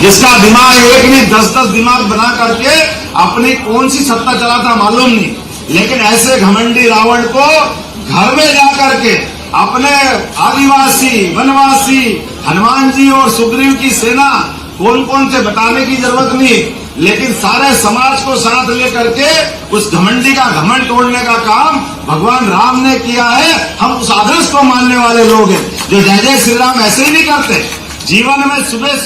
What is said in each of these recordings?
जिसका दिमाग एक नहीं 10-10 दिमाग बना करके अपनी कौन सी सत्ता चलाता मालूम नहीं, लेकिन ऐसे घमंडी रावण को घर में जाकर के अपने आदिवासी वनवासी हनुमान जी और सुग्रीव की सेना कौन कौन से बताने की जरूरत नहीं, लेकिन सारे समाज को साथ लेकर के उस घमंडी का घमंड तोड़ने का काम भगवान राम ने किया है। हम उस आदर्श को मानने वाले लोग हैं जो जय जय श्री राम ऐसे ही नहीं करते। जीवन में सुबह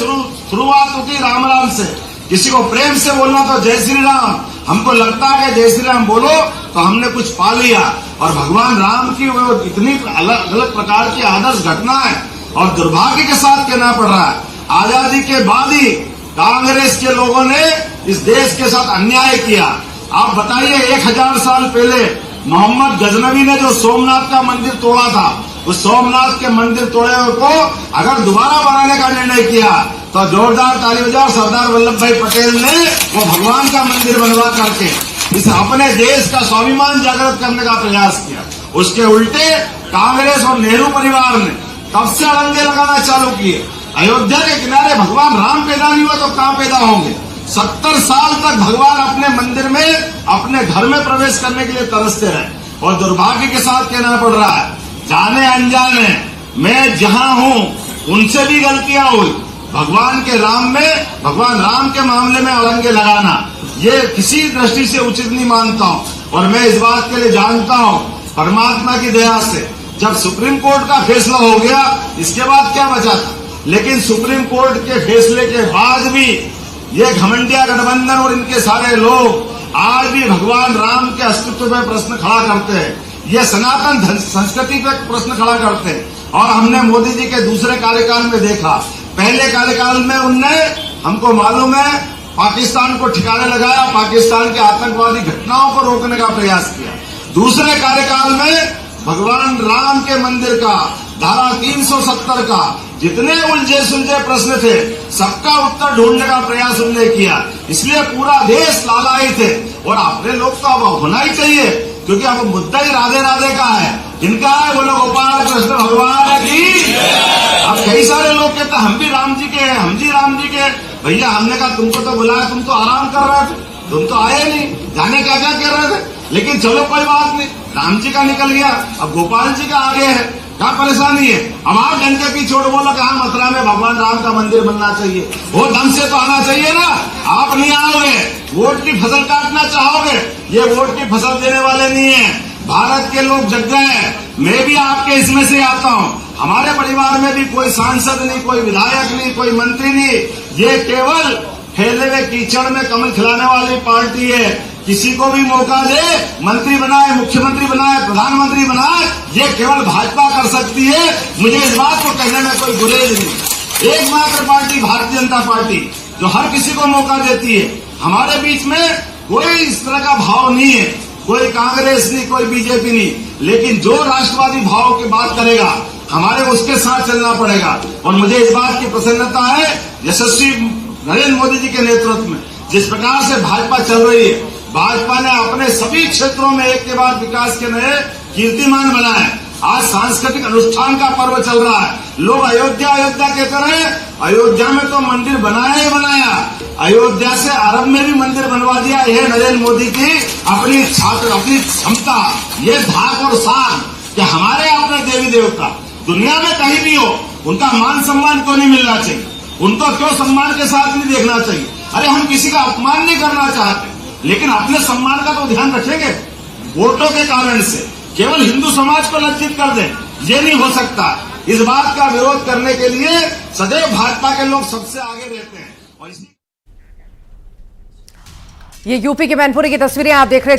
शुरुआत होती राम राम से, किसी को प्रेम से बोलना तो जय श्री राम। हमको लगता है कि जय श्री राम बोलो तो हमने कुछ पा लिया, और भगवान राम की वो इतनी अलग अलग प्रकार की आदर्श घटना है, और दुर्भाग्य के साथ कहना पड़ रहा है आजादी के बाद ही कांग्रेस के लोगों ने इस देश के साथ अन्याय किया। आप बताइए 1000 साल पहले मोहम्मद गजनवी ने जो सोमनाथ का मंदिर तोड़ा था, उस सोमनाथ के मंदिर तोड़े को अगर दोबारा बनाने का निर्णय किया तो जोरदार ताली बजाओ। सरदार वल्लभ भाई पटेल ने वो भगवान का मंदिर बनवा करके इस अपने देश का स्वाभिमान जागृत करने का प्रयास किया। उसके उल्टे कांग्रेस और नेहरू परिवार ने तब से अड़ंगे लगाना चालू किए। अयोध्या के किनारे भगवान राम पैदा नहीं हुआ तो कहां पैदा होंगे। 70 साल तक भगवान अपने मंदिर में अपने घर में प्रवेश करने के लिए तरसते रहे, और दुर्भाग्य के साथ कहना पड़ रहा है जाने अनजाने मैं जहां हूं उनसे भी गलतियां हुई। भगवान के राम में भगवान राम के मामले में अड़ंगे लगाना ये किसी दृष्टि से उचित नहीं मानता हूं। और मैं इस बात के लिए जानता हूं परमात्मा की दया से जब सुप्रीम कोर्ट का फैसला हो गया इसके बाद क्या बचा था, लेकिन सुप्रीम कोर्ट के फैसले के बाद भी ये घमंडिया गठबंधन और इनके सारे लोग आज भी भगवान राम के अस्तित्व पर प्रश्न खड़ा करते हैं, ये सनातन संस्कृति पर प्रश्न खड़ा करते हैं। और हमने मोदी जी के दूसरे कार्यकाल में देखा, पहले कार्यकाल में उनने हमको मालूम है पाकिस्तान को ठिकाने लगाया, पाकिस्तान के आतंकवादी घटनाओं को रोकने का प्रयास किया। दूसरे कार्यकाल में भगवान राम के मंदिर का धारा 370 का जितने उलझे सुलझे प्रश्न थे सबका उत्तर ढूंढने का प्रयास उन्होंने किया। इसलिए पूरा देश लालायित है, और अपने लोग तो अब होना ही चाहिए, क्योंकि अब मुद्दा ही राधे राधे का है। जिनका है बोलो गोपाल कृष्ण भगवान की। अब कई सारे लोग कहते हम भी राम जी के हैं, हम जी राम जी के। भैया हमने कहा तुमको तो बुलाया, तुम तो आराम कर रहे थे, तुम तो आए नहीं, जाने क्या क्या कह रहे थे। लेकिन चलो कोई बात नहीं, राम जी का निकल गया, अब गोपाल जी का आगे है, क्या परेशानी है। अब आप डंके की चोट बोलो कहा मथुरा में भगवान राम का मंदिर बनना चाहिए, वो दम से तो आना चाहिए ना। आप नहीं आओगे, वोट की फसल काटना चाहोगे, ये वोट की फसल देने वाले नहीं है। भारत के लोग जग गए हैं, मैं भी आपके इसमें से आता हूँ। हमारे परिवार में भी कोई सांसद नहीं, कोई विधायक नहीं, कोई मंत्री नहीं, ये केवल फैले हुए कीचड़ में कमल खिलाने वाली पार्टी है। किसी को भी मौका दे, मंत्री बनाए, मुख्यमंत्री बनाए, प्रधानमंत्री बनाए, ये केवल भाजपा कर सकती है। मुझे इस बात को कहने में कोई गुरेज नहीं। एकमात्र पार्टी भारतीय जनता पार्टी जो हर किसी को मौका देती है। हमारे बीच में कोई इस तरह का भाव नहीं है, कोई कांग्रेस नहीं, कोई बीजेपी नहीं, लेकिन जो राष्ट्रवादी भाव की बात करेगा हमारे उसके साथ चलना पड़ेगा। और मुझे इस बात की प्रसन्नता है यशस्वी नरेंद्र मोदी जी के नेतृत्व में जिस प्रकार से भाजपा चल रही है, भाजपा ने अपने सभी क्षेत्रों में एक के बाद विकास के नए कीर्तिमान बनाए। आज सांस्कृतिक अनुष्ठान का पर्व चल रहा है। लोग अयोध्या अयोध्या कहते रहे, अयोध्या में तो मंदिर बनाया ही बनाया, अयोध्या से अरब में भी मंदिर बनवा दिया। यह नरेंद्र मोदी की अपनी क्षमता, ये धाक और शान कि हमारे अपने देवी देवता दुनिया में कहीं भी हो उनका मान सम्मान क्यों नहीं मिलना चाहिए, उनको क्यों सम्मान के साथ नहीं देखना चाहिए। अरे हम किसी का अपमान नहीं करना चाहते, लेकिन अपने सम्मान का तो ध्यान रखेंगे। वोटों के कारण से केवल हिंदू समाज को लज्जित कर दें, ये नहीं हो सकता। इस बात का विरोध करने के लिए सदैव भाजपा के लोग सबसे आगे रहते हैं। और ये यूपी के मैनपुरी की तस्वीरें आप देख रहे थे।